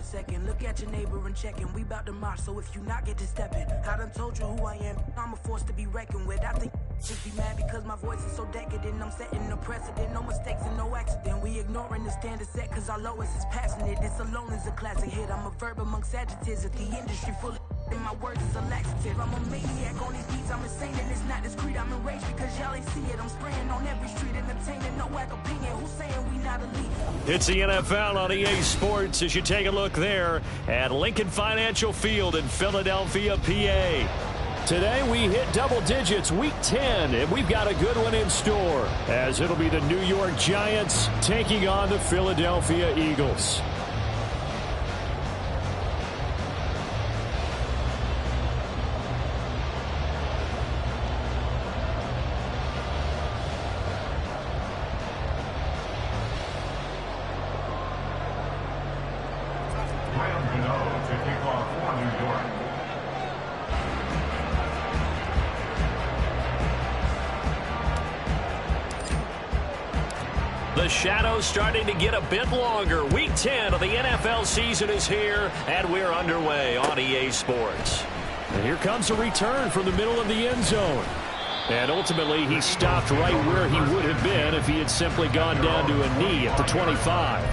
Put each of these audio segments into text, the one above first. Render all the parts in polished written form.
second. Look at your neighbor and checking. We bout to march, so if you not get to stepping. I done told you who I am. I'm a force to be reckoned with. I think just be mad because my voice is so decadent. I'm setting the precedent. No mistakes and no accident. We ignoring the standard set because our lowest is passing it. This alone is a classic hit. I'm a verb amongst adjectives. If the industry full of and my words is a laxative. I'm a maniac on these beats. I'm insane and it's not discreet. I'm enraged because y'all ain't see it. I'm spraying on every street, entertaining no whack opinion. Who's saying we not elite? It's the NFL on EA Sports as you take a look there at Lincoln Financial Field in Philadelphia, PA. Today we hit double digits, week 10, and we've got a good one in store as it'll be the New York Giants taking on the Philadelphia Eagles. The shadows starting to get a bit longer. Week 10 of the NFL season is here, and we're underway on EA Sports. And here comes a return from the middle of the end zone. And ultimately, he stopped right where he would have been if he had simply gone down to a knee at the 25.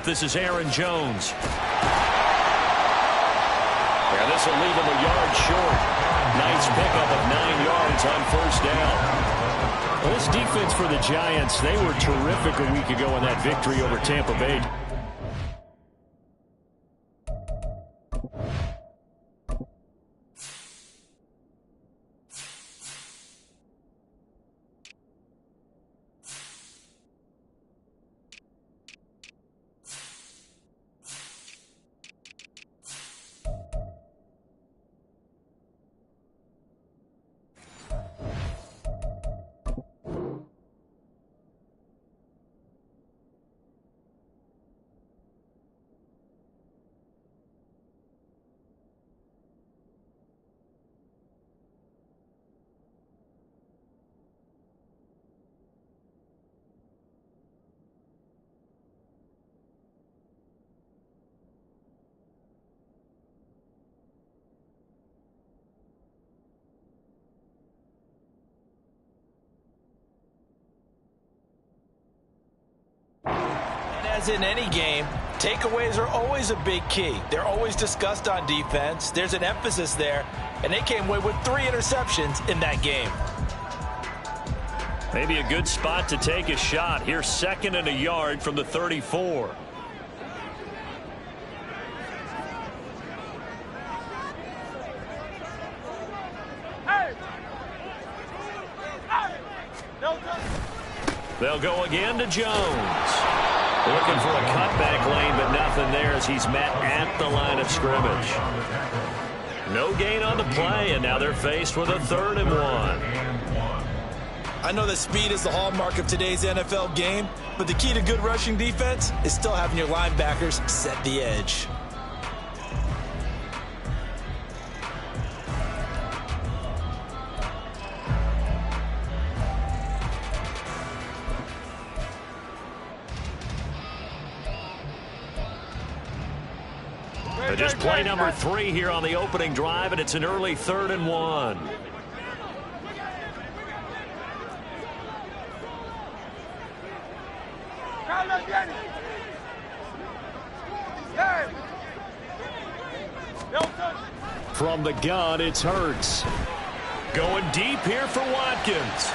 This is Aaron Jones. Yeah, this will leave him a yard short. Nice pickup of 9 yards on first down. Well, this defense for the Giants, they were terrific a week ago in that victory over Tampa Bay. As in any game, takeaways are always a big key. They're always discussed on defense. There's an emphasis there, and they came away with 3 interceptions in that game. Maybe a good spot to take a shot. Here's 2nd and a yard from the 34. They'll go again to Jones. Looking for a cutback lane, but nothing there as he's met at the line of scrimmage. No gain on the play, and now they're faced with a 3rd and 1. I know that speed is the hallmark of today's NFL game, but the key to good rushing defense is still having your linebackers set the edge. Just play number 3 here on the opening drive, and it's an early 3rd and 1. From the gun, it's Hurts. Going deep here for Watkins.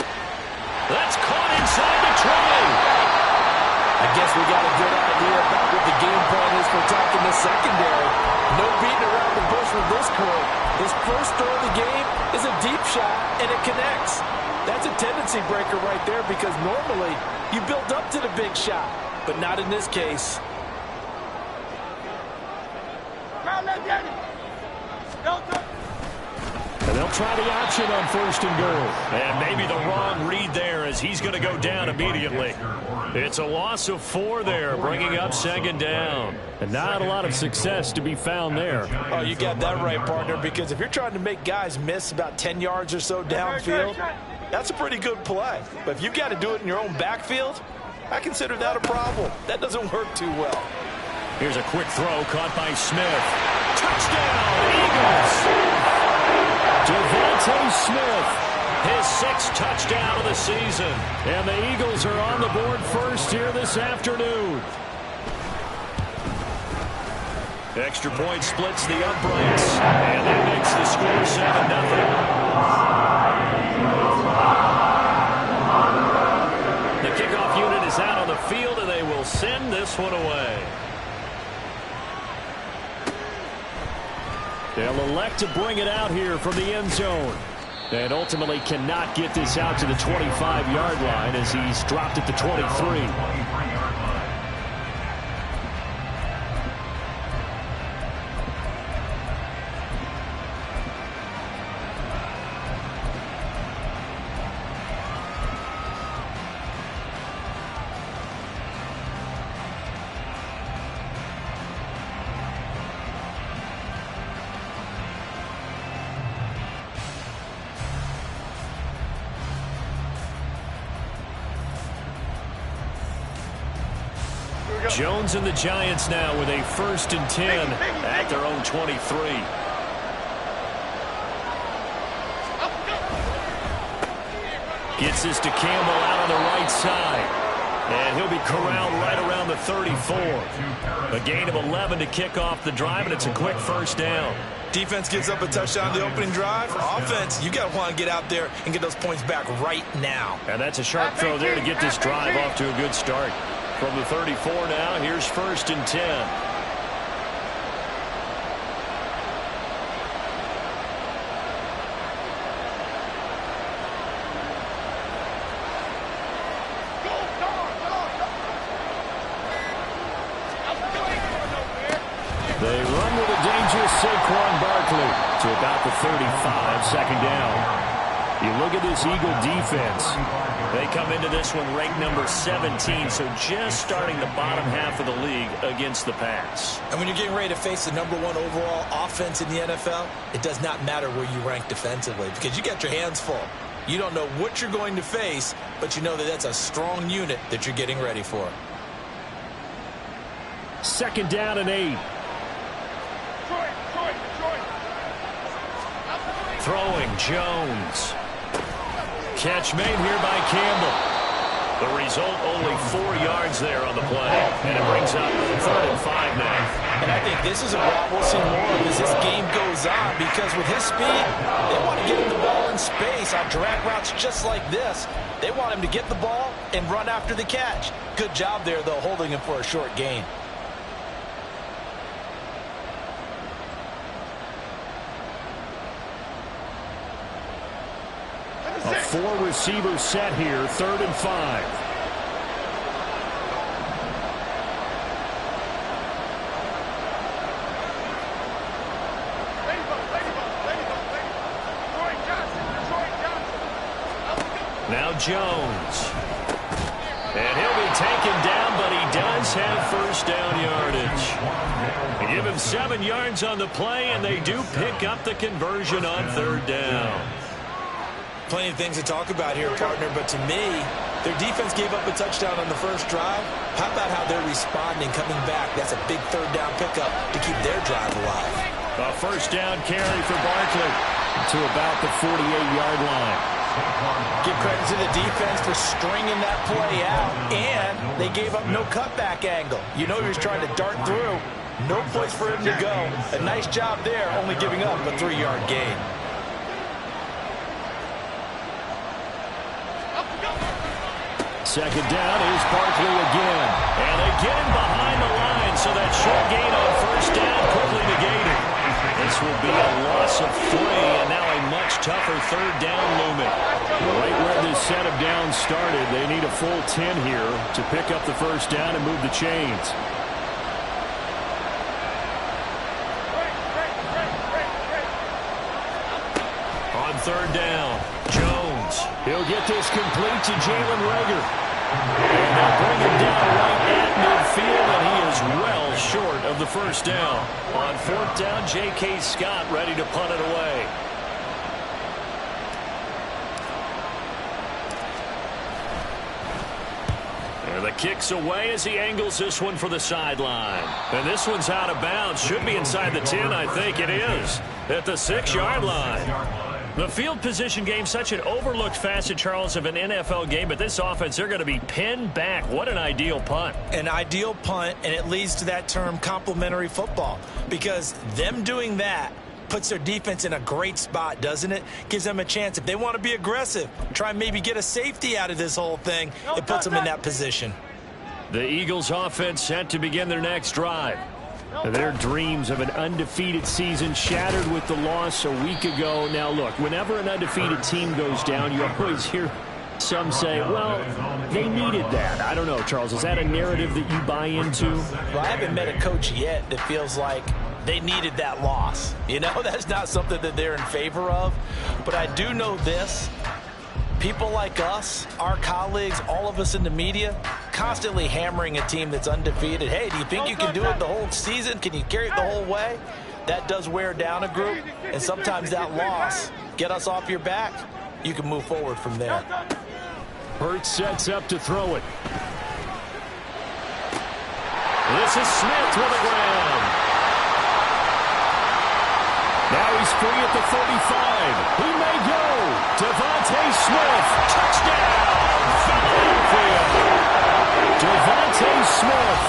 That's caught inside the 20. I guess we got a good idea about what the game plan is for attacking the secondary. No beating around the bush with this crew. His first throw of the game is a deep shot, and it connects. That's a tendency breaker right there because normally you build up to the big shot, but not in this case. And they'll try the option on 1st and goal. And maybe the wrong read there as he's going to go down immediately. It's a loss of 4 there, bringing up 2nd down. And not a lot of success to be found there. Oh, you got that right, partner, because if you're trying to make guys miss about 10 yards or so downfield, that's a pretty good play. But if you've got to do it in your own backfield, I consider that a problem. That doesn't work too well. Here's a quick throw caught by Smith. Touchdown, Eagles! Devontae Smith, his 6th touchdown of the season. And the Eagles are on the board first here this afternoon. Extra point splits the uprights. And that makes the score 7-0. The kickoff unit is out on the field, and they will send this one away. They'll elect to bring it out here from the end zone. And ultimately cannot get this out to the 25-yard line as he's dropped at the 23. Jones and the Giants now with a 1st and 10 at their own 23. Gets this to Campbell out on the right side. And he'll be corralled right around the 34. A gain of 11 to kick off the drive, and it's a quick 1st down. Defense gives up a touchdown the opening drive. Offense, you got to want to get out there and get those points back right now. And that's a sharp throw there to get this drive off to a good start. From the 34 now, here's 1st and 10. They run with a dangerous Saquon Barkley to about the 35, 2nd down. You look at this Eagle defense. They come into this one ranked number 17, so just starting the bottom half of the league against the pass. And when you're getting ready to face the number 1 overall offense in the NFL, it does not matter where you rank defensively because you got your hands full. You don't know what you're going to face, but you know that that's a strong unit that you're getting ready for. 2nd down and 8. Throwing Jones. Catch made here by Campbell. The result, only 4 yards there on the play. And it brings up 3rd and 5 now. And I think this is a route we'll see more of as this game goes on because with his speed, they want to get him the ball in space on drag routes just like this. They want him to get the ball and run after the catch. Good job there, though, holding him for a short gain. A 4-receiver set here, 3rd and 5. Now Jones. And he'll be taken down, but he does have 1st down yardage. They give him 7 yards on the play, and they do pick up the conversion on 3rd down. Plenty of things to talk about here, partner, but to me, their defense gave up a touchdown on the first drive. How about how they're responding, coming back? That's a big 3rd down pickup to keep their drive alive. A 1st down carry for Barkley to about the 48-yard line. Give credit to the defense for stringing that play out, and they gave up no cutback angle. You know he was trying to dart through. No place for him to go. A nice job there, only giving up a 3-yard gain. Second down is Barkley again. And they get him behind the line, so that short gain on 1st down quickly negated. And This will be a loss of 3, and now a much tougher third down looming. Right where this set of downs started, they need a full 10 here to pick up the first down and move the chains. On third down, Jones. He'll get this complete to Jalen Reagor. And they'll bring him down right at midfield, and he is well short of the first down. On fourth down, J.K. Scott ready to punt it away. And the kick's away as he angles this one for the sideline. And this one's out of bounds. Should be inside the 10, I think it is. At the 6-yard line. The field position game, such an overlooked facet, Charles, of an NFL game, but this offense, they're going to be pinned back. What an ideal punt. An ideal punt, and it leads to that term complementary football, because them doing that puts their defense in a great spot, doesn't it? Gives them a chance. If they want to be aggressive, try and maybe get a safety out of this whole thing, it puts them in that position. The Eagles offense set to begin their next drive. Their dreams of an undefeated season shattered with the loss a week ago. Now, look, whenever an undefeated team goes down, you always hear some say, well, they needed that. I don't know, Charles. Is that a narrative that you buy into? Well, I haven't met a coach yet that feels like they needed that loss. You know, that's not something that they're in favor of. But I do know this. People like us, our colleagues, all of us in the media, constantly hammering a team that's undefeated. Hey, do you think you can do it the whole season? Can you carry it the whole way? That does wear down a group, and sometimes that loss, get us off your back, you can move forward from there. Hurts sets up to throw it. This is Smith with the ground. Now he's free at the 35. He may go. Devontae Smith. Touchdown, Philadelphia. Devontae Smith.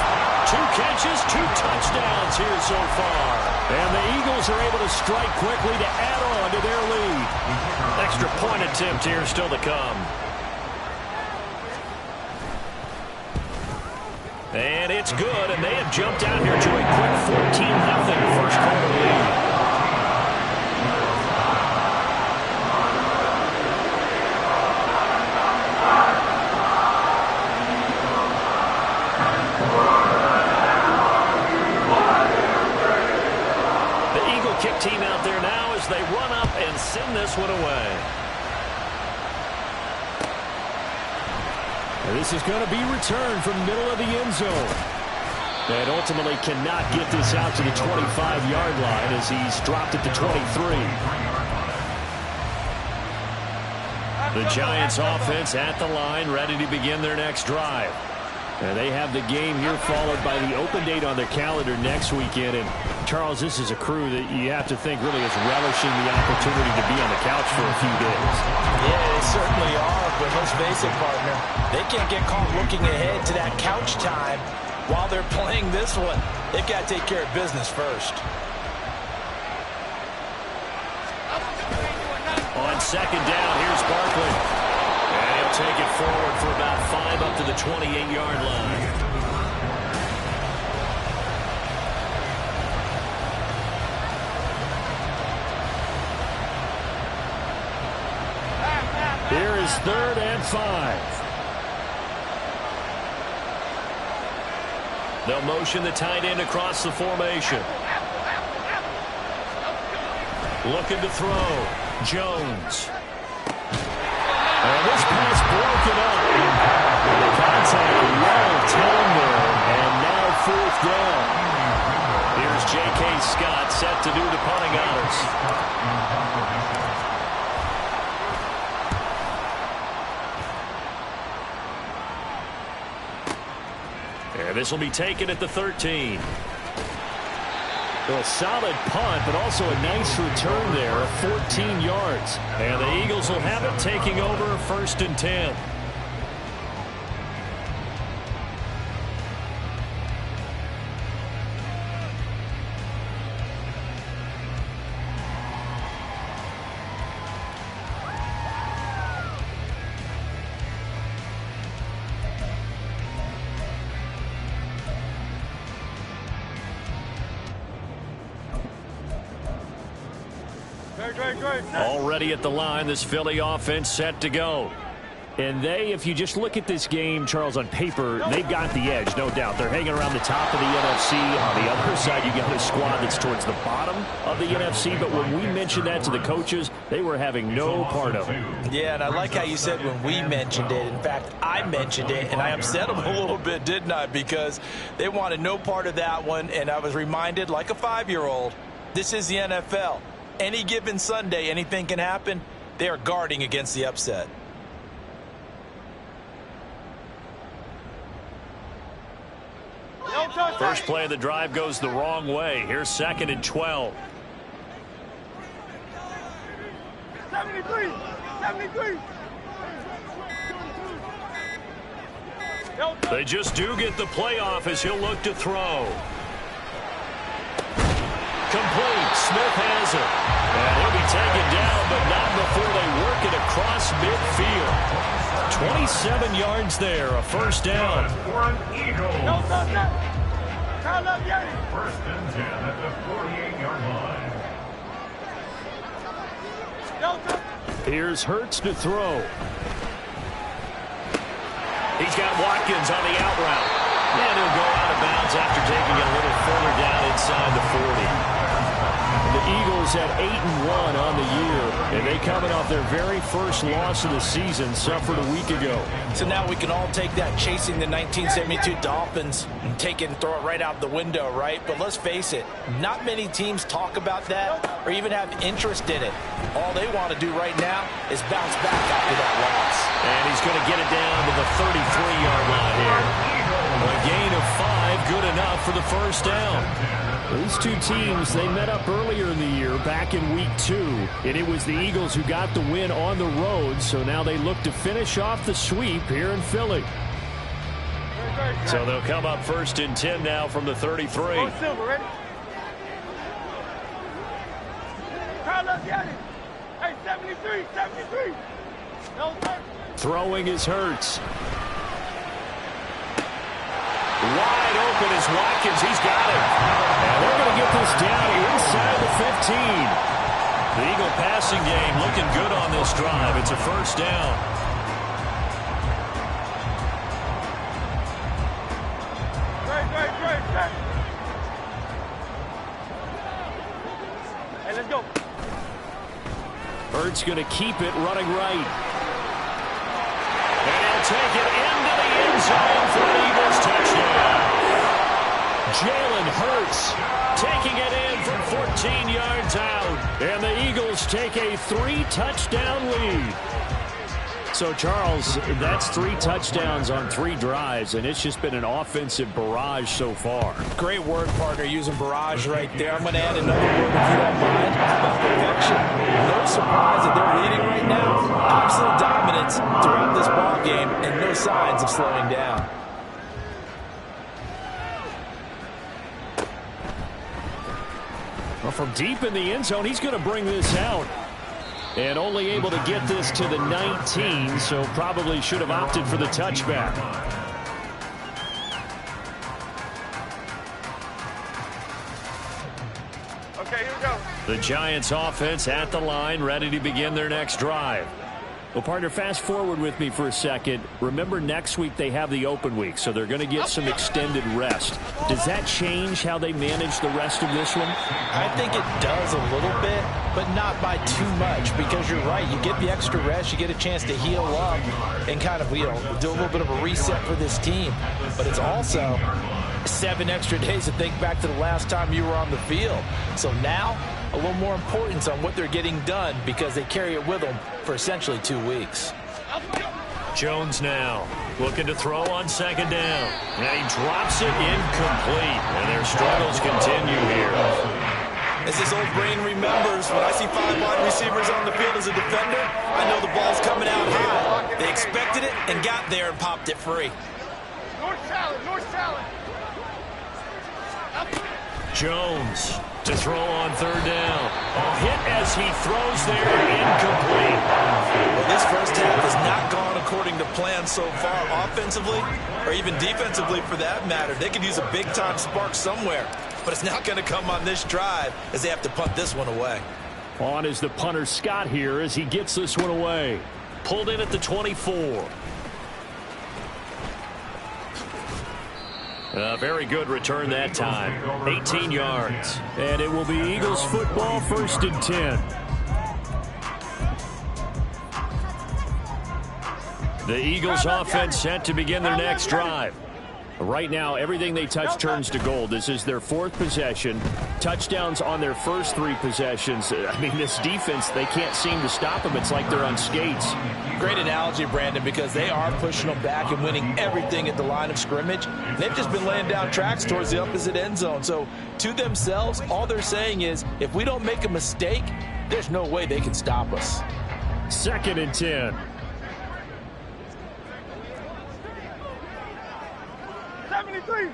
2 catches, 2 touchdowns here so far. And the Eagles are able to strike quickly to add on to their lead. Extra point attempt here still to come. And it's good, and they have jumped out here to a quick 14-0 first quarter lead. Kick team out there now as they run up and send this one away. And this is going to be returned from middle of the end zone. And ultimately cannot get this out to the 25-yard line as he's dropped at the 23. The Giants offense at the line, ready to begin their next drive. And they have the game here followed by the open date on their calendar next weekend. And, Charles, this is a crew that you have to think really is relishing the opportunity to be on the couch for a few days. Yeah, they certainly are. But let's face it, partner, they can't get caught looking ahead to that couch time while they're playing this one. They've got to take care of business first. On second down, here's Barkley. And he'll take it forward for about 5 up to the 28-yard line. Here is 3rd and 5. They'll motion the tight end across the formation. Looking to throw. Jones. And this pass broken up. The contact well timed there, and now 4th down. Here's J.K. Scott set to do the punting honors. And this will be taken at the 13. A solid punt, but also a nice return there of 14 yards. And the Eagles will have it taking over 1st and 10. Already at the line, this Philly offense set to go. And if you just look at this game, Charles, on paper, they've got the edge, no doubt. They're hanging around the top of the NFC. On the other side, you got a squad that's towards the bottom of the NFC. But when we mentioned that to the coaches, they were having no part of it. Yeah, and I like how you said when we mentioned it. In fact, I mentioned it, and I upset them a little bit, didn't I? Because they wanted no part of that one, and I was reminded, like a 5-year-old, this is the NFL. Any given Sunday, anything can happen. They are guarding against the upset. First play of the drive goes the wrong way. Here's 2nd and 12. 73. They just do get the playoff as he'll look to throw. Complete. Smith has it. And he'll be taken down, but not before they work it across midfield. 27 yards there, a first down. First and 10 at the 48-yard line. Here's Hurts to throw. He's got Watkins on the out route. And he'll go out of bounds after taking it a little further down inside the 40. The Eagles at 8-1 on the year, and they coming off their very first loss of the season, suffered a week ago. So now we can all take that chasing the 1972 Dolphins and take it and throw it right out the window, right? But let's face it, not many teams talk about that or even have interest in it. All they want to do right now is bounce back after that loss. And he's going to get it down to the 33-yard line here. A gain of 5, good enough for the first down. These two teams, they met up earlier in the year, back in week 2, and it was the Eagles who got the win on the road, so now they look to finish off the sweep here in Philly. So they'll come up 1st and 10 now from the 33. Silver, ready? Carlos, get it. Hey, 73. No, sir. Throwing is Hurts. Wide open is Watkins. He's got it. And they're going to get this down inside the 15. The Eagle passing game looking good on this drive. It's a first down. Great. Hey, let's go. Hurts going to keep it running right. And he'll take it into the end zone for an Eagles touchdown. Jalen Hurts taking it in from 14 yards out. And the Eagles take a 3-touchdown lead. So, Charles, that's 3 touchdowns on 3 drives, and it's just been an offensive barrage so far. Great word, partner, using barrage right there. I'm going to add another word, if you don't mind, about perfection. No surprise that they're leading right now. Absolute dominance throughout this ball game, and no signs of slowing down. Well, from deep in the end zone, he's going to bring this out. And only able to get this to the 19, so probably should have opted for the touchback. Okay, here we go. The Giants offense at the line, ready to begin their next drive. Well, partner, fast forward with me for a second. Remember, next week they have the open week, so they're going to get some extended rest. Does that change how they manage the rest of this one? I think it does a little bit, but not by too much, because you're right. You get the extra rest, you get a chance to heal up and kind of, do a little bit of a reset for this team. But it's also 7 extra days to think back to the last time you were on the field. So now, a little more importance on what they're getting done because they carry it with them for essentially 2 weeks. Jones now looking to throw on 2nd down. And he drops it incomplete. And their struggles continue here. As this old brain remembers, when I see 5 wide receivers on the field as a defender, I know the ball's coming out high. They expected it and got there and popped it free. North salad. Jones to throw on 3rd down. A hit as he throws there, incomplete. Well, this first half has not gone according to plan so far, offensively or even defensively for that matter. They could use a big-time spark somewhere, but it's not going to come on this drive as they have to punt this one away. On is the punter Scott here as he gets this one away. Pulled in at the 24. A very good return that time. 18 yards. And it will be Eagles football, 1st and 10. The Eagles offense set to begin their next drive. Right now, everything they touch turns to gold. This is their 4th possession. Touchdowns on their first 3 possessions. I mean, this defense, they can't seem to stop them. It's like they're on skates. Great analogy, Brandon, because they are pushing them back and winning everything at the line of scrimmage. They've just been laying down tracks towards the opposite end zone. So to themselves, all they're saying is, if we don't make a mistake, there's no way they can stop us. 2nd and 10. 73.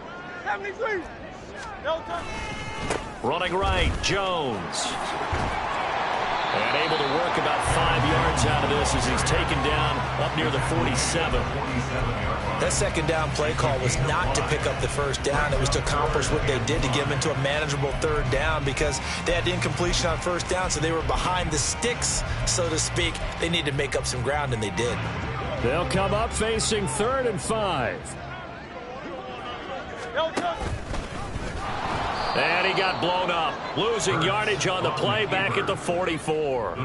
Running right, Jones. And able to work about 5 yards out of this as he's taken down up near the 47. That second down play call was not to pick up the first down. It was to accomplish what they did to get them into a manageable 3rd down because they had incompletion on 1st down, so they were behind the sticks, so to speak. They needed to make up some ground, and they did. They'll come up facing 3rd and 5. And he got blown up, losing yardage on the play back at the 44.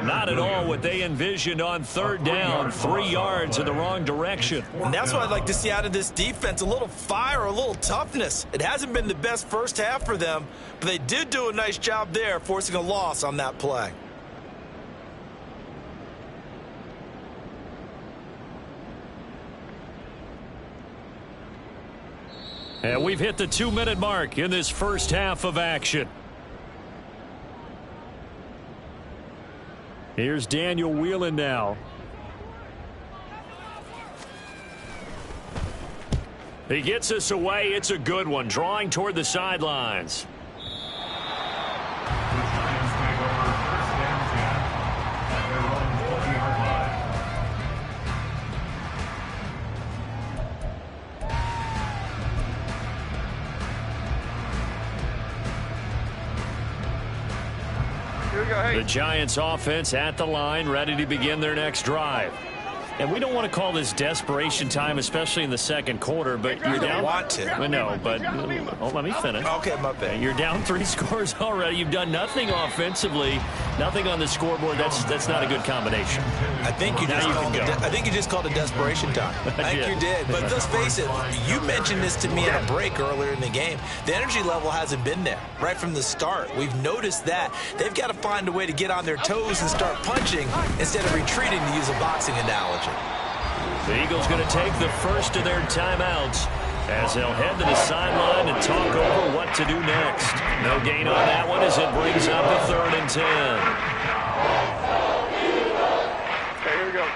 Not at all what they envisioned on 3rd down, 3 yards in the wrong direction. And that's what I'd like to see out of this defense, a little fire, a little toughness. It hasn't been the best first half for them, but they did do a nice job there, forcing a loss on that play. And we've hit the 2-minute mark in this first half of action. Here's Daniel Whelan now. He gets us away. It's a good one, drawing toward the sidelines. The Giants offense at the line, ready to begin their next drive. And we don't want to call this desperation time, especially in the second quarter, but you're down. Want to. I know, but let me finish. Okay, my bad. You're down 3 scores already. You've done nothing offensively, nothing on the scoreboard. That's not a good combination. I think you just called it desperation time. I think you did. But let's face it, you mentioned this to me in a break earlier in the game. The energy level hasn't been there right from the start. We've noticed that. They've got to find a way to get on their toes and start punching instead of retreating, to use a boxing analogy. The Eagles going to take the first of their timeouts as they'll head to the sideline and talk over what to do next. No gain on that one as it brings up a 3rd and 10. Okay, here we go.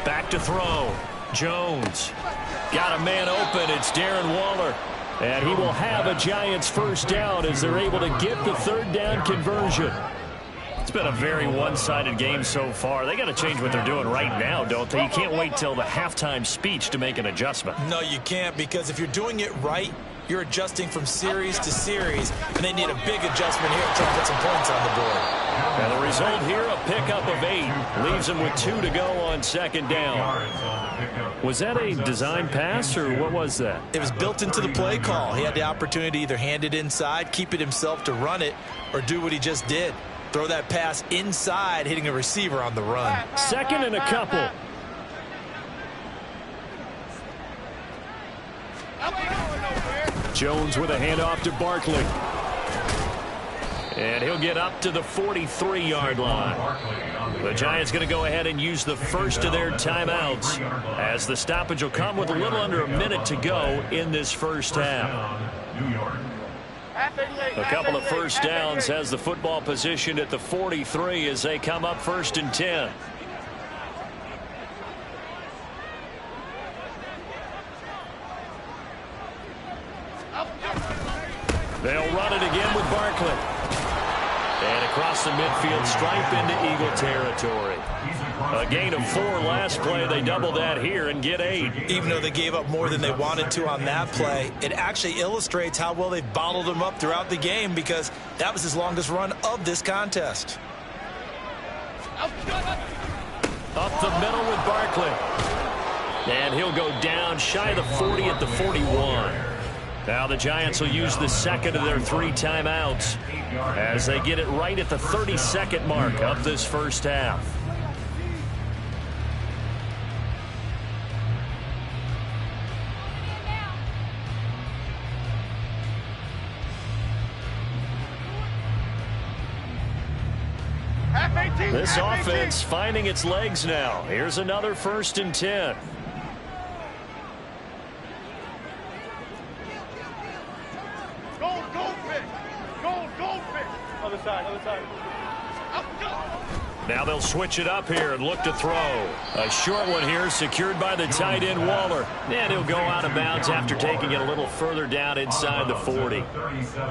Back to throw. Jones. Got a man open. It's Darren Waller. And he will have a Giants first down as they're able to get the 3rd down conversion. It's been a very one-sided game so far. They got to change what they're doing right now, don't they? You can't wait till the halftime speech to make an adjustment. No, you can't, because if you're doing it right, you're adjusting from series to series, and they need a big adjustment here to try to put some points on the board. And the result here, a pickup of 8. Leaves them with 2 to go on 2nd down. Was that a design pass, or what was that? It was built into the play call. He had the opportunity to either hand it inside, keep it himself to run it, or do what he just did. Throw that pass inside, hitting a receiver on the run. 2nd and a couple. Jones with a handoff to Barkley. And he'll get up to the 43-yard line. The Giants going to go ahead and use the first of their timeouts as the stoppage will come with a little under a minute to go in this first half. A couple of first downs has the football positioned at the 43 as they come up 1st and 10. They'll run it again with Barkley. And across the midfield stripe into Eagle territory. A gain of 4 last play. They double that here and get 8. Even though they gave up more than they wanted to on that play, it actually illustrates how well they've bottled them up throughout the game, because that was his longest run of this contest. Up the middle with Barkley. And he'll go down shy of the 40 at the 41. Now the Giants will use the second of their 3 timeouts as they get it right at the 32nd mark of this first half. This offense finding its legs now. Here's another 1st and 10. Now they'll switch it up here and look to throw. A short one here secured by the tight end Waller. And he'll go out of bounds after taking it a little further down inside the 40.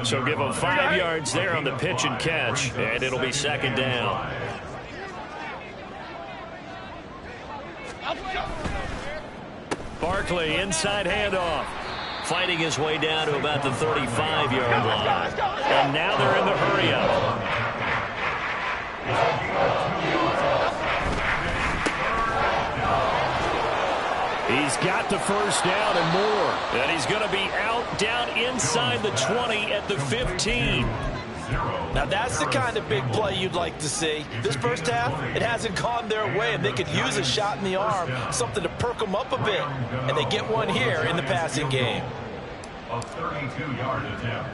So give him 5 yards there on the pitch and catch. And it'll be 2nd down. Barkley inside handoff. Fighting his way down to about the 35-yard line. And now they're in the hurry-up. He's got the 1st down and more. And he's going to be out down inside the 20 at the 15. Now that's the kind of big play you'd like to see. This first half, it hasn't gone their way, and they could use a shot in the arm, something to perk them up a bit. And they get one here in the passing game. A 32-yard attempt.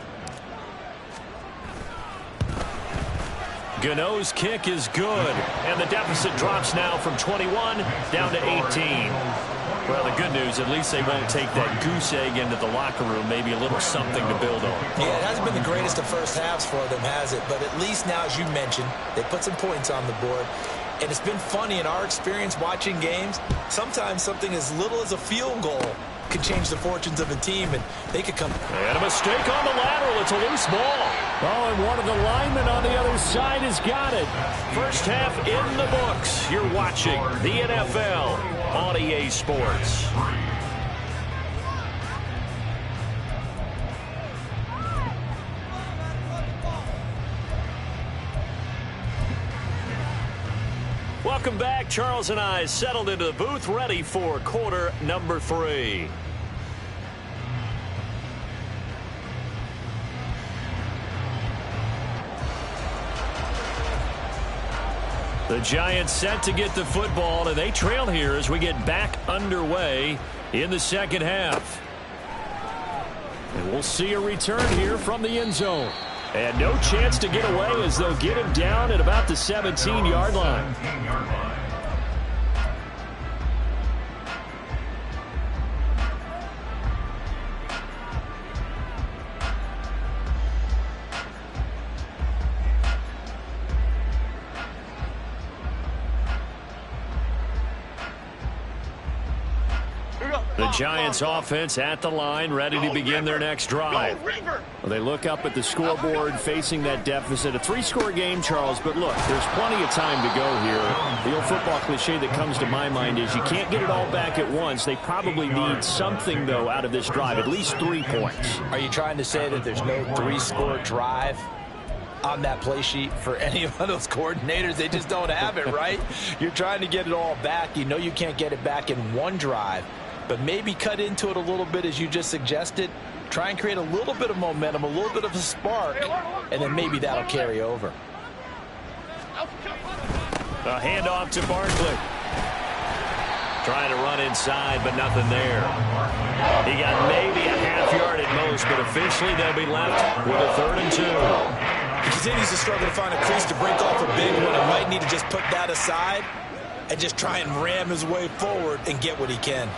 Gano's kick is good, and the deficit drops now from 21 down to 18. Well, the good news, at least they won't take that goose egg into the locker room. Maybe a little something to build on. Yeah, it hasn't been the greatest of first halves for them, has it? But at least now, as you mentioned, they put some points on the board. And it's been funny in our experience watching games. Sometimes something as little as a field goal can change the fortunes of a team, and they could come. And a mistake on the lateral. It's a loose ball. Oh, and one of the linemen on the other side has got it. First half in the books. You're watching the NFL on EA Sports. Welcome back. Charles and I settled into the booth, ready for quarter number 3. The Giants set to get the football, and they trail here as we get back underway in the second half. And we'll see a return here from the end zone. And no chance to get away as they'll get him down at about the 17-yard line. The Giants offense at the line, ready to begin their next drive. Well, they look up at the scoreboard facing that deficit. A 3-score game, Charles, but look, there's plenty of time to go here. The old football cliche that comes to my mind is you can't get it all back at once. They probably need something, though, out of this drive, at least 3 points. Are you trying to say that there's no 3-score drive on that play sheet for any of those coordinators? They just don't have it, right? You're trying to get it all back. You know you can't get it back in one drive. But maybe cut into it a little bit, as you just suggested. Try and create a little bit of momentum, a little bit of a spark, and then maybe that'll carry over. A handoff to Barkley. Trying to run inside, but nothing there. He got maybe a half yard at most, but officially they'll be left with a 3rd and 2. He continues to struggle to find a crease to break off a big one. He might need to just put that aside and just try and ram his way forward and get what he can.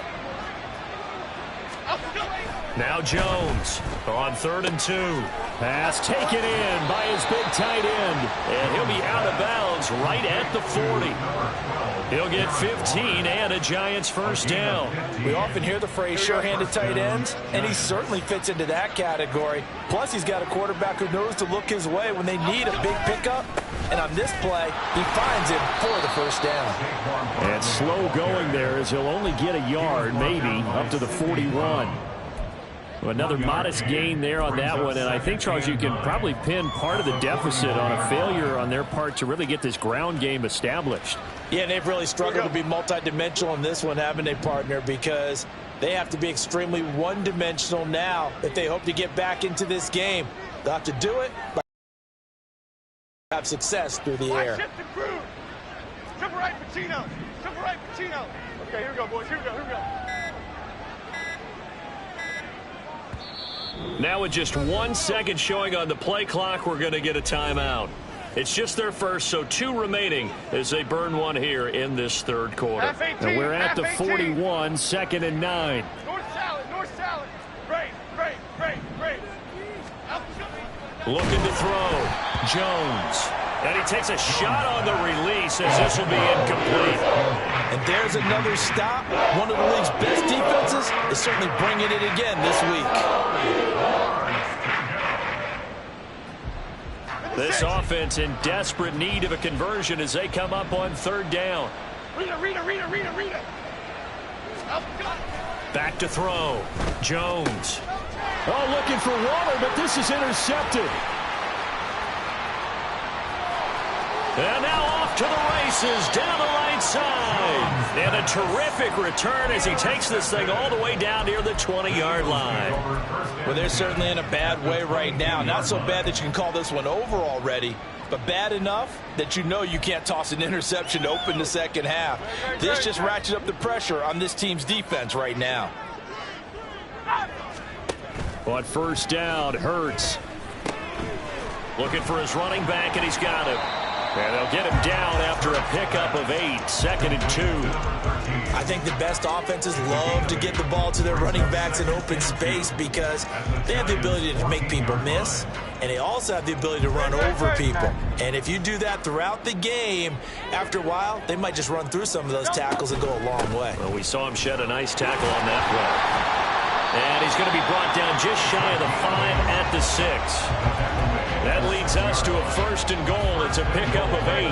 Now Jones on 3rd and 2. Pass taken in by his big tight end. And he'll be out of bounds right at the 40. He'll get 15 and a Giants first down. We often hear the phrase sure-handed tight ends, and he certainly fits into that category. Plus, he's got a quarterback who knows to look his way when they need a big pickup. And on this play, he finds him for the first down. And slow going there as he'll only get a yard, maybe, up to the 41. Another modest gain there on that one, and I think, Charles, you can probably pin part of the deficit on a failure on their part to really get this ground game established. Yeah, and they've really struggled to be multidimensional in this one, haven't they, partner? Because they have to be extremely one-dimensional now if they hope to get back into this game. They'll have to do it by have success through the air. Shift and cruise. Triple right, Pacino. Triple right, Pacino. Okay, here we go, boys. Here we go. Here we go. Now with just 1 second showing on the play clock, we're going to get a timeout. It's just their first, so 2 remaining as they burn one here in this third quarter. And we're at the 41, 2nd and 9. North salad. Great. Looking to throw. Jones. And he takes a shot on the release as this will be incomplete. And there's another stop. One of the league's best defenses is certainly bringing it again this week. This offense in desperate need of a conversion as they come up on 3rd down. Rita. Back to throw. Jones. Oh, looking for Waller, but this is intercepted. And now off to the races down the right side. And a terrific return as he takes this thing all the way down near the 20-yard line. Well, they're certainly in a bad way right now. Not so bad that you can call this one over already, but bad enough that you know you can't toss an interception to open the second half. This just ratchets up the pressure on this team's defense right now. On 1st down, Hurts. Looking for his running back, and he's got him. And they'll get him down after a pickup of 8, 2nd and 2. I think the best offenses love to get the ball to their running backs in open space because they have the ability to make people miss, and they also have the ability to run over people. And if you do that throughout the game, after a while, they might just run through some of those tackles and go a long way. Well, we saw him shed a nice tackle on that play. And he's going to be brought down just shy of the 5 at the 6. That leads us to a 1st and goal. It's a pickup of 8.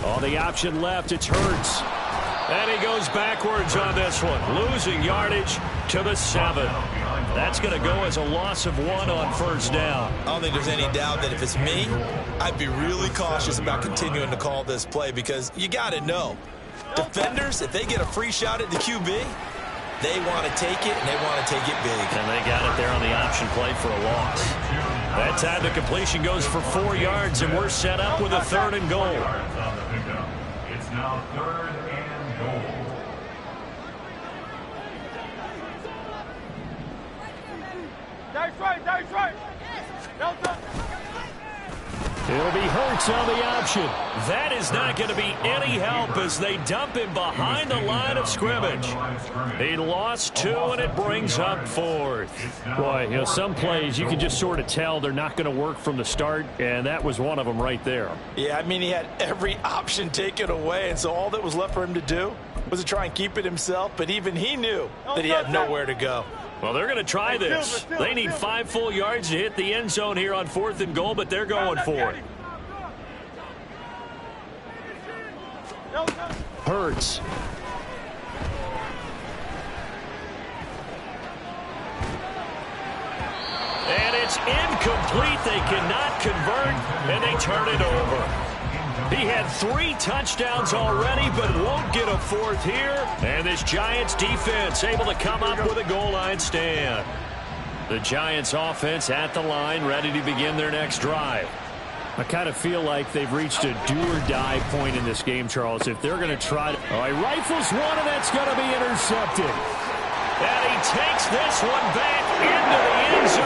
On the option left, it's Hurts. And he goes backwards on this one, losing yardage to the 7. That's going to go as a loss of 1 on 1st down. I don't think there's any doubt that if it's me, I'd be really cautious about continuing to call this play because you got to know, defenders, if they get a free shot at the QB, they want to take it, and they want to take it big. And they got it there on the option play for a loss. That time the completion goes for 4 yards, and we're set up with a 3rd and goal. It's now 3rd and goal. That's right. It'll be Hurts on the option. That is not going to be any help as they dump him behind the line of scrimmage. He lost 2, and it brings up 4th. Boy, some plays you can just sort of tell they're not going to work from the start, and that was one of them right there. Yeah, I mean, he had every option taken away, and so all that was left for him to do was to try and keep it himself, but even he knew that he had nowhere to go. Well, they're going to try this. They need 5 full yards to hit the end zone here on 4th and goal, but they're going for it. Hurts. And it's incomplete. They cannot convert, and they turn it over. He had 3 touchdowns already, but won't get a 4th here. And this Giants defense able to come up with a goal line stand. The Giants offense at the line, ready to begin their next drive. I kind of feel like they've reached a do-or-die point in this game, Charles. If they're going to try to... Oh, he rifles one, and that's going to be intercepted. And he takes this one back into the end zone.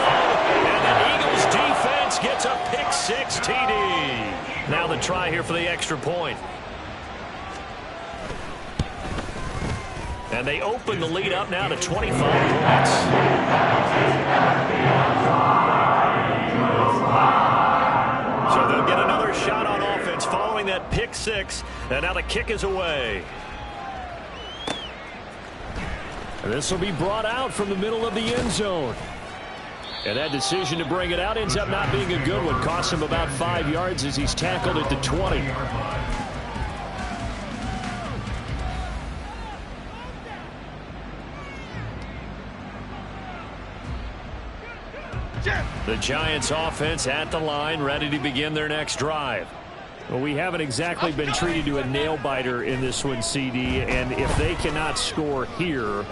And the Eagles defense gets a pick-6 TD. Now the try here for the extra point. And they open the lead up now to 25 points. first shot on offense following that pick six, and now the kick is away. And this will be brought out from the middle of the end zone. And that decision to bring it out ends up not being a good one. Costs him about 5 yards as he's tackled at the 20. The Giants offense at the line, ready to begin their next drive. Well, we haven't exactly been treated to a nail-biter in this one, CD, and if they cannot score here,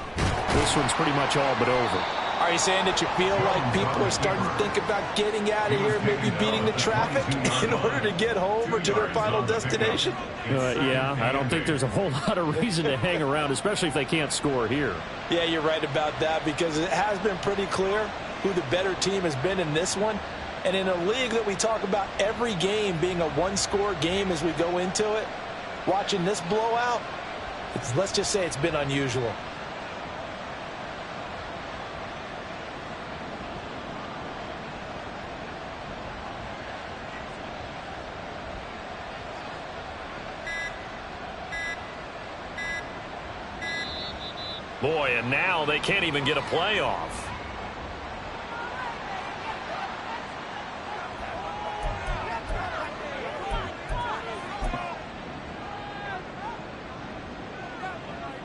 this one's pretty much all but over. Are you saying that you feel like people are starting to think about getting out of here, maybe beating the traffic in order to get home or to their final destination? Yeah, I don't think there's a whole lot of reason to hang around, especially if they can't score here. Yeah, you're right about that, because it has been pretty clear who the better team has been in this one. And in a league that we talk about every game being a one-score game as we go into it, watching this blowout, let's just say it's been unusual. Boy, and now they can't even get a playoff.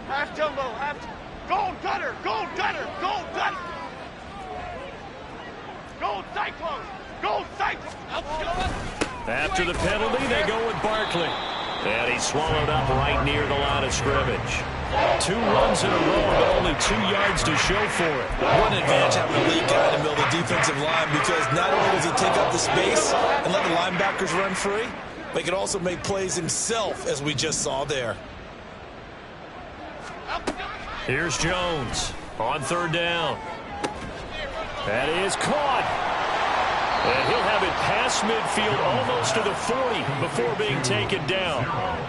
Half jumbo, half. Gold gutter, gold gutter, gold gutter. Gold cyclone, gold cyclone. After the penalty, they go with Barkley. And he's swallowed up right near the line of scrimmage. 2 runs in a row, but only 2 yards to show for it. What an advantage having a lead guy in the middle of the defensive line, because not only does he take up the space and let the linebackers run free, but he can also make plays himself, as we just saw there. Here's Jones on 3rd down. That is caught. And he'll have it past midfield almost to the 40 before being taken down.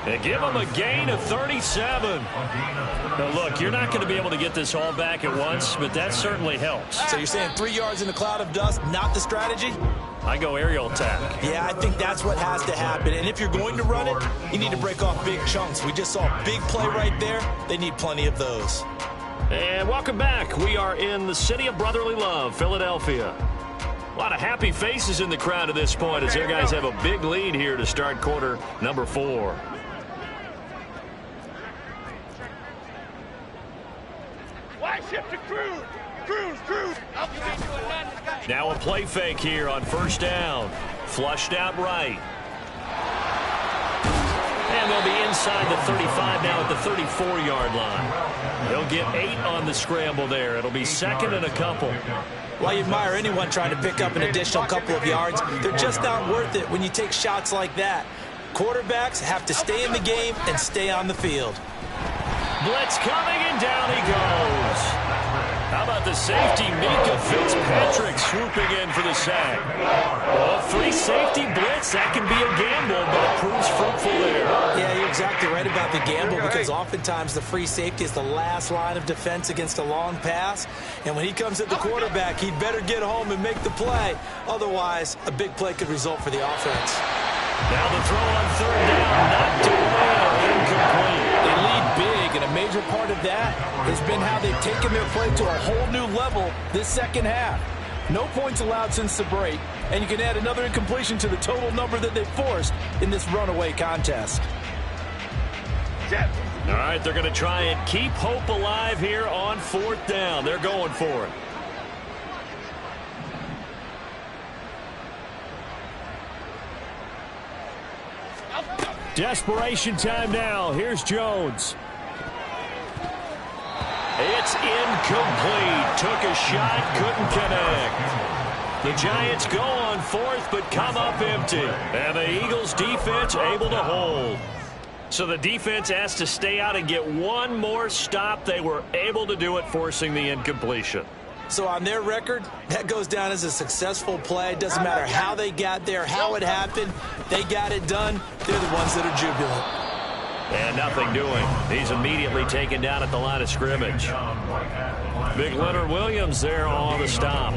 They give him a gain of 37. Now, look, you're not going to be able to get this all back at once, but that certainly helps. So you're saying 3 yards in a cloud of dust, not the strategy? I go aerial attack. Yeah, I think that's what has to happen. And if you're going to run it, you need to break off big chunks. We just saw a big play right there. They need plenty of those. And welcome back. We are in the city of brotherly love, Philadelphia. A lot of happy faces in the crowd at this point as their guys have a big lead here to start quarter number 4. Wide shift to Cruz. Cruz. Now a play fake here on 1st down. Flushed out right. And they'll be inside the 35 now at the 34-yard line. They'll get 8 on the scramble there. It'll be 2nd and a couple. Well, you admire anyone trying to pick up an additional couple of yards. They're just not worth it when you take shots like that. Quarterbacks have to stay in the game and stay on the field. Blitz coming, and down he goes. How about the safety, Mika Fitzpatrick, swooping in for the sack. Well, free safety blitz, that can be a gamble, but it proves fruitful there. Yeah, you're exactly right about the gamble, because oftentimes the free safety is the last line of defense against a long pass. And when he comes at the quarterback, he'd better get home and make the play. Otherwise, a big play could result for the offense. Now the throw on 3rd down, knocked away, incomplete. They lead big, and a major part of that has been how they've taken their play to a whole new level this second half. No points allowed since the break, and you can add another incompletion to the total number that they've forced in this runaway contest. All right, they're going to try and keep hope alive here on 4th down. They're going for it. Desperation time now. Here's Jones. It's incomplete. Took a shot, couldn't connect. The Giants go on 4th, but come up empty. And the Eagles defense able to hold. So the defense has to stay out and get one more stop. They were able to do it, forcing the incompletion. So on their record, that goes down as a successful play. It doesn't matter how they got there, how it happened. They got it done. They're the ones that are jubilant. And nothing doing. He's immediately taken down at the line of scrimmage. Big Leonard Williams there on the stop.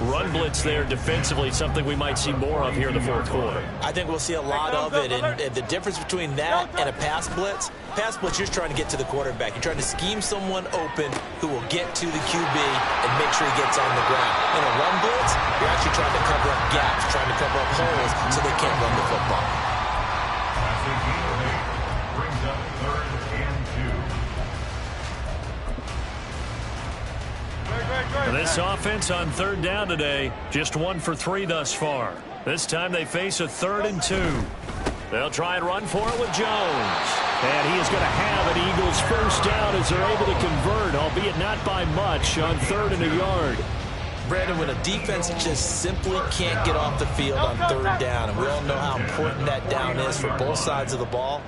run blitz there defensively, something we might see more of here in the fourth quarter. I think we'll see a lot of it, and the difference between that and a pass blitz, you're just trying to get to the quarterback. You're trying to scheme someone open who will get to the QB and make sure he gets on the ground. In a run blitz, you're actually trying to cover up gaps, trying to cover up holes so they can't run the football. Brings up 3rd and 2. This offense on 3rd down today, just 1 for 3 thus far. This time they face a 3rd and 2. They'll try and run for it with Jones. And he is going to have an Eagles first down as they're able to convert, albeit not by much, on 3rd and a yard. Brandon, when a defense just simply can't get off the field on 3rd down, and we all know how important that down is for both sides of the ball,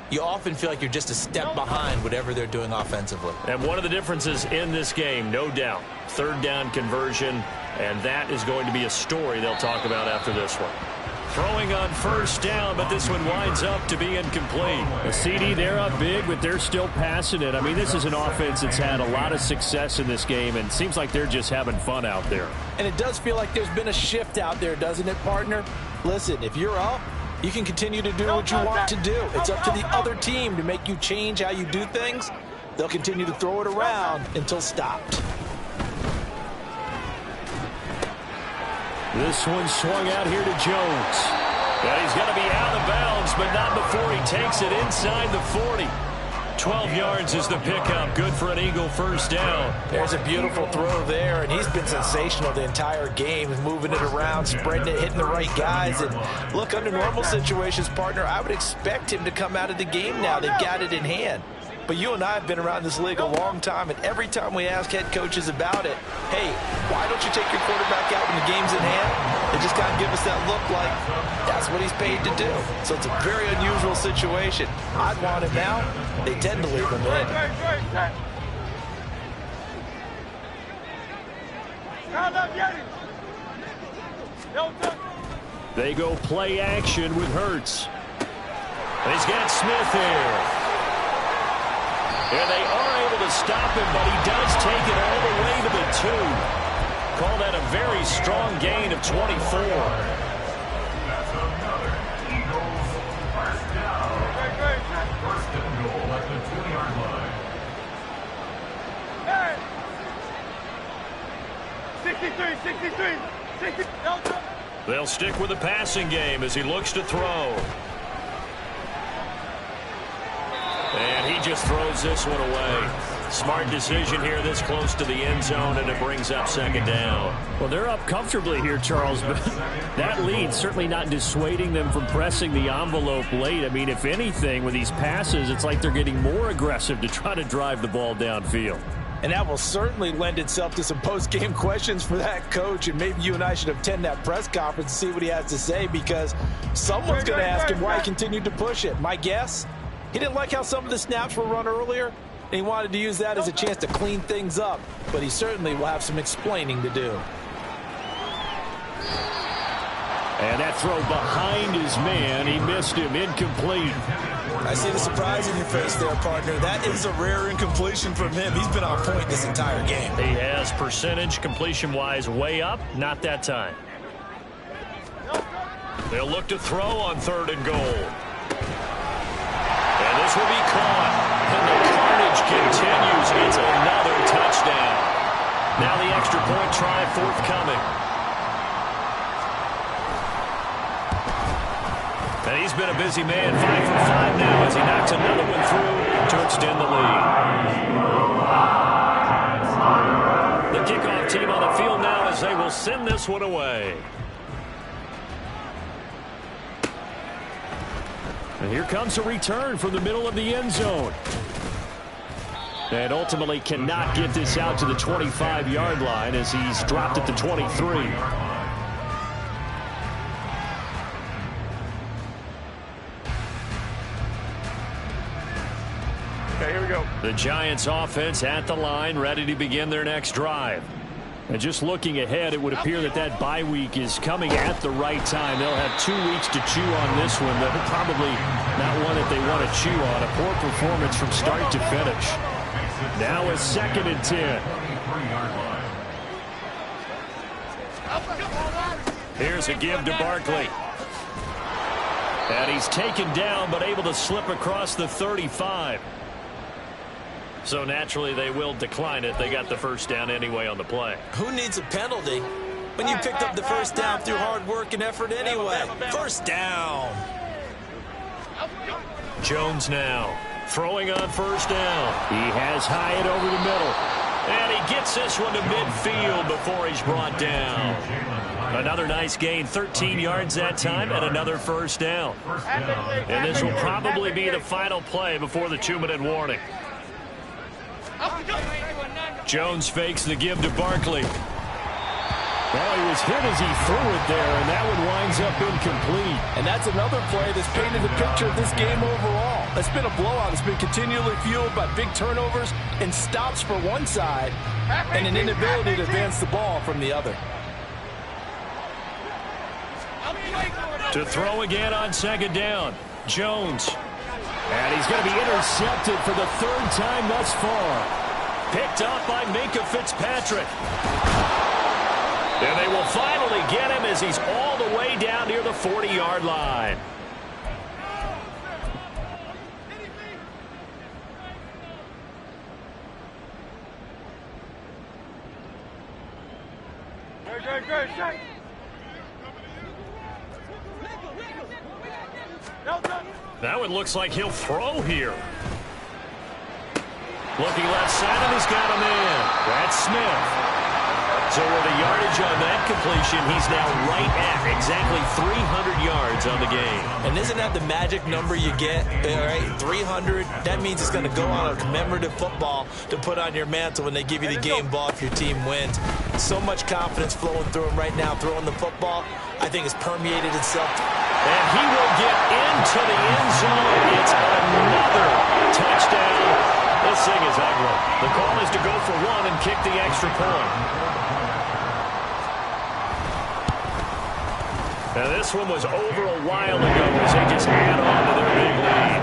you often feel like you're just a step behind whatever they're doing offensively. And one of the differences in this game, no doubt, 3rd down conversion, and that is going to be a story they'll talk about after this one. Throwing on 1st down, but this one winds up to be incomplete. A CD, they're up big, but they're still passing it. I mean, this is an offense that's had a lot of success in this game, and it seems like they're just having fun out there. And it does feel like there's been a shift out there, doesn't it, partner? Listen, if you're up, you can continue to do what you want to do. It's up to the other team to make you change how you do things. They'll continue to throw it around until stopped. This one swung out here to Jones. And he's going to be out of bounds, but not before he takes it inside the 40. 12 yards is the pickup. Good for an Eagle first down. There's a beautiful throw there, and he's been sensational the entire game, moving it around, spreading it, hitting the right guys. And look, under normal situations, partner, I would expect him to come out of the game now. They've got it in hand. But you and I have been around this league a long time, and every time we ask head coaches about it, hey, why don't you take your quarterback out when the game's in hand? They just kind of give us that look like that's what he's paid to do. So it's a very unusual situation. I'd want him now. They tend to leave him in. They go play action with Hurts. And he's got Smith here. And they are able to stop him, but he does take it all the way to the 2. Call that a very strong gain of 24. That's another Eagles first down. First and goal at the 20-yard line. Hey! 63. They'll stick with the passing game as he looks to throw. And he just throws this one away. Smart decision here this close to the end zone, and it brings up 2nd down. Well, they're up comfortably here, Charles, but that lead certainly not dissuading them from pressing the envelope late. I mean, if anything, with these passes, it's like they're getting more aggressive to try to drive the ball downfield. And that will certainly lend itself to some post-game questions for that coach, and maybe you and I should attend that press conference and see what he has to say, because someone's going to ask him why he continued to push it. My guess? He didn't like how some of the snaps were run earlier, and he wanted to use that as a chance to clean things up. But he certainly will have some explaining to do. And that throw behind his man, he missed him, incomplete. I see the surprise in your face there, partner. That is a rare incompletion from him. He's been on point this entire game. He has percentage completion-wise way up, not that time. They'll look to throw on 3rd and goal. And this will be caught. And the carnage continues. It's another touchdown. Now the extra point try forthcoming. And he's been a busy man. 5 for 5 now as he knocks another one through to extend the lead. The kickoff team on the field now as they will send this one away. And here comes a return from the middle of the end zone. And ultimately cannot get this out to the 25-yard line as he's dropped at the 23. Okay, here we go. The Giants offense at the line, ready to begin their next drive. And just looking ahead, it would appear that that bye week is coming at the right time. They'll have 2 weeks to chew on this one. They're probably not one that they want to chew on. A poor performance from start to finish. Now a 2nd and 10. Here's a give to Barkley. And he's taken down, but able to slip across the 35. So naturally, they will decline it. They got the first down anyway on the play. Who needs a penalty when you picked up the first down through hard work and effort anyway? First down. Jones now throwing on first down. He has Hyatt over the middle. And he gets this one to midfield before he's brought down. Another nice gain, 13 yards that time, and another first down. And this will probably be the final play before the 2-minute warning. Jones fakes the give to Barkley. Well, he was hit as he threw it there, and that one winds up incomplete. And that's another play that's painted the picture of this game overall. It's been a blowout. It's been continually fueled by big turnovers and stops for one side and an inability to advance the ball from the other. To throw again on second down, Jones. And he's going to be intercepted for the third time thus far. Picked up by Minkah Fitzpatrick. And they will finally get him as he's all the way down near the 40-yard line. Great. That one looks like he'll throw here. Looking left side, and he's got him in. That's Smith. So with the yardage on that completion, he's now right at exactly 300 yards on the game. And isn't that the magic number you get? All right, 300. That means it's going to go on a commemorative football to put on your mantle when they give you the game ball if your team wins. So much confidence flowing through him right now, throwing the football. I think it's permeated itself. And he will get into the end zone. It's another touchdown. This thing is ugly. The call is to go for one and kick the extra point. Now this one was over a while ago as they just add on to their big lead.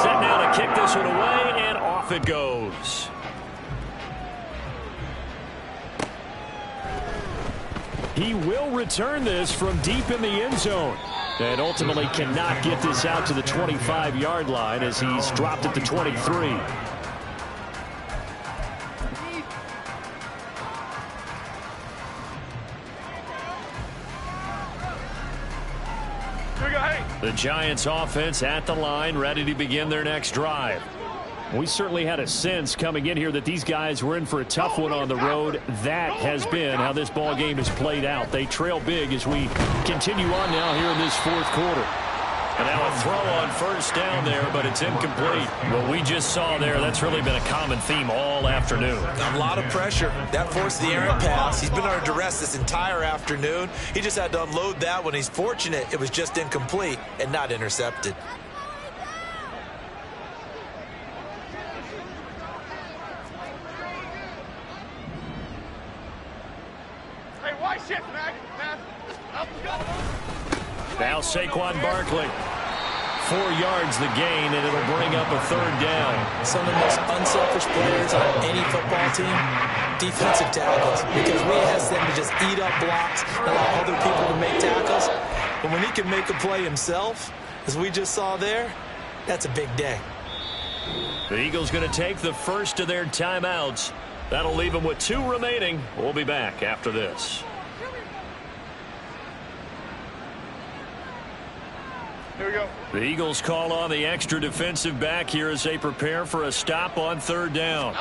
Set now to kick this one away, and off it goes. He will return this from deep in the end zone. And ultimately cannot get this out to the 25-yard line as he's dropped at the 23. The Giants offense at the line, ready to begin their next drive. We certainly had a sense coming in here that these guys were in for a tough one on the road. That has been how this ball game has played out. They trail big as we continue on now here in this fourth quarter. And now a throw on first down there, but it's incomplete. What we just saw there, that's really been a common theme all afternoon. A lot of pressure. That forced the errant pass. He's been under duress this entire afternoon. He just had to unload that one. He's fortunate it was just incomplete and not intercepted. Hey, why shit, man? Now Saquon Barkley. 4 yards the gain, and it'll bring up a third down. Some of the most unselfish players on any football team, defensive tackles, because we ask them to just eat up blocks and allow other people to make tackles. But when he can make a play himself, as we just saw there, that's a big day. The Eagles going to take the first of their timeouts. That'll leave them with 2 remaining. We'll be back after this. Here we go. The Eagles call on the extra defensive back here as they prepare for a stop on third down.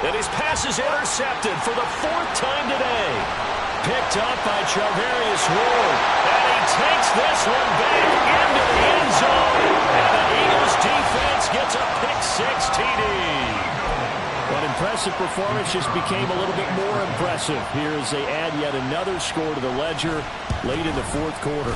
And his pass is intercepted for the 4th time today. Picked up by Charvarius Ward. And he takes this one back into the end zone. And the Eagles defense gets a pick-6 TD. An impressive performance just became a little bit more impressive here as they add yet another score to the ledger late in the fourth quarter.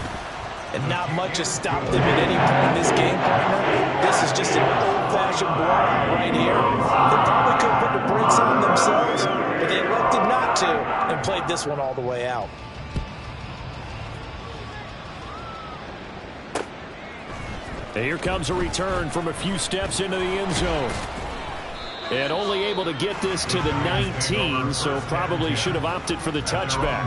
And not much has stopped them at any point in this game, partner. This is just an old-fashioned blowout right here. They probably could have put the brakes on themselves, but they elected not to and played this one all the way out. And here comes a return from a few steps into the end zone. And only able to get this to the 19, so probably should have opted for the touchback.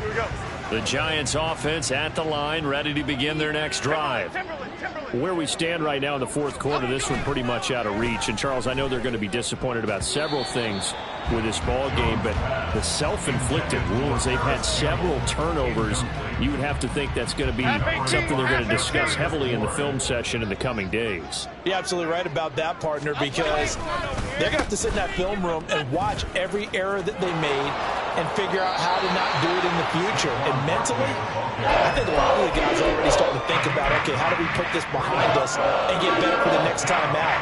Here we go. The Giants offense at the line, ready to begin their next drive. Where we stand right now in the fourth quarter, this one pretty much out of reach. And, Charles, I know they're going to be disappointed about several things with this ball game, but the self-inflicted wounds, they've had several turnovers. You would have to think that's going to be something they're going to discuss heavily in the film session in the coming days. You're absolutely right about that, partner, because they're going to have to sit in that film room and watch every error that they made and figure out how to not do it in the future. And mentally, I think a lot of the guys are already starting to think about, okay, how do we put this behind us and get better for the next time out?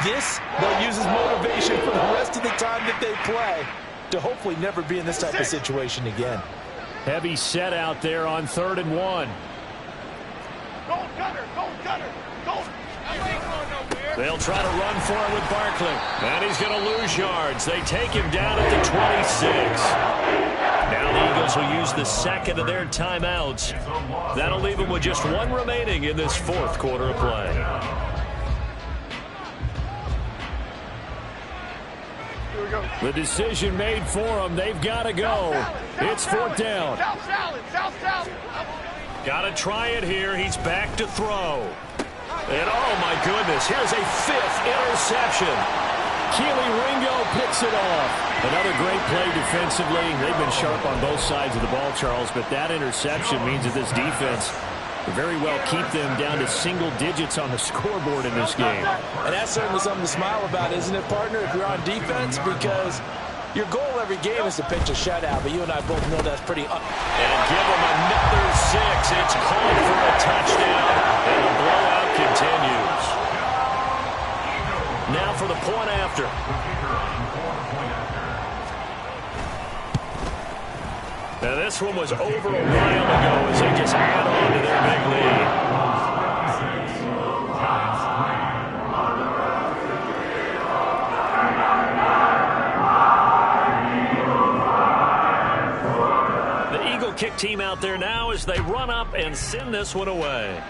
This, they'll use as motivation for the rest of the time that they play to hopefully never be in this type of situation again. Heavy set out there on 3rd and 1. Go, Gunner! Go, Gunner! Go! They'll try to run for it with Barkley. And he's going to lose yards. They take him down at the 26. Now the Eagles will use the second of their timeouts. That'll leave them with just one remaining in this fourth quarter of play. The decision made for them. They've got to go. It's 4th down. South. Got to try it here. He's back to throw. And oh my goodness, here's a 5th interception. Keely Ringo picks it off. Another great play defensively. They've been sharp on both sides of the ball, Charles, but that interception means that this defense will very well keep them down to single digits on the scoreboard in this game. And that's certainly something to smile about, isn't it, partner, if you're on defense? Because your goal every game is to pitch a shutout, but you and I both know that's pretty... And give them another 6. It's called for a touchdown, and the blowout continues. Now for the point after. Now this one was over a while ago as they just add on to their big lead. The Eagle kick team out there now as they run up and send this one away.